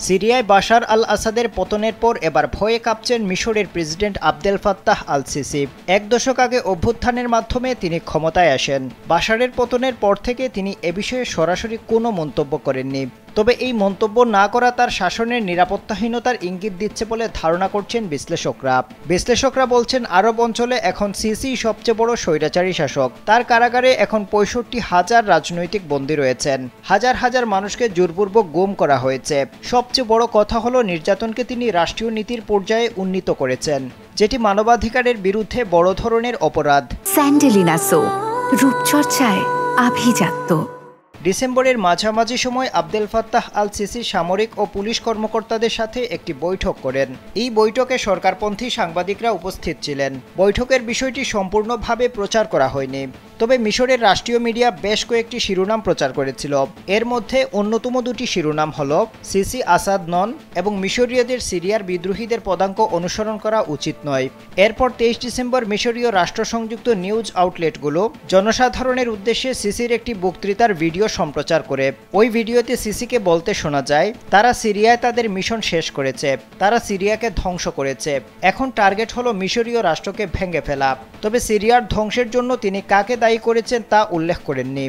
সিরিয়ায় বাশার আল আসাদের পতনের পর এবার ভয়ে কাঁপছেন মিশরের president Abdel Fattah al CC. এক দশক আগে অভ্যুত্থানের মাধ্যমে তিনি ক্ষমতায় আসেন। বাশারের পতনের পর থেকে তিনি এ বিষয়ে সরাসরি কোনো মন্তব্য করেননি। তবে এই মন্তব্য না করা তার শাসনের নিরাপত্তাহীনতার ইঙ্গিত দিচ্ছে বলে ধারণা করছেন বিশ্লেষকরা বলছেন, আরব অঞ্চলে এখন সিসি সবচেয়ে বড় স্বৈরাচারী শাসক। তার কারাগারে এখন ৬৫,০০০ রাজনৈতিক বন্দী রয়েছেন। হাজার হাজার মানুষকে জোরপূর্বক গুম করা হয়েছে। সবচেয়ে বড় কথা হলো, নির্যাতনকে তিনি রাষ্ট্রীয় নীতির পর্যায়ে উন্নীত করেছেন, যেটি মানবাধিকারের বিরুদ্ধে বড় ধরনের অপরাধ। স্যান্ডেলিনা সো, রূপচর্চায় আভিজাত্য। ডিসেম্বরের মাঝামাঝি সময় আবদেল ফাত্তাহ আল সিসি সামরিক ও পুলিশ কর্মকর্তাদের সাথে একটি বৈঠক করেন। এই বৈঠকে সরকারপন্থী সাংবাদিকরা উপস্থিত ছিলেন। বৈঠকের বিষয়টি সম্পূর্ণভাবে প্রচার করা হয়নি, তবে মিশরের রাষ্ট্রীয় মিডিয়া বেশ কয়েকটি শিরোনাম প্রচার করেছিল। এর মধ্যে অন্যতম দুটি শিরোনাম হল সিসি আসাদ নন এবং মিশরীয়দের সিরিয়ার বিদ্রোহীদের পদাঙ্ক অনুসরণ করা উচিত নয়। এরপর ২৩ ডিসেম্বর মিশরীয় রাষ্ট্রসংযুক্ত নিউজ আউটলেটগুলো জনসাধারণের উদ্দেশ্যে সিসির একটি বক্তৃতার ভিডিও সম্প্রচার করে। ওই ভিডিওতে সিসিকে বলতে শোনা যায়, তারা সিরিয়ায় তাদের মিশন শেষ করেছে, তারা সিরিয়াকে ধ্বংস করেছে, এখন টার্গেট হলো মিশরীয় রাষ্ট্রকে ভেঙে ফেলা। তবে সিরিয়ার ধ্বংসের জন্য তিনি কাকে দায়ী করেছেন তা উল্লেখ করেননি।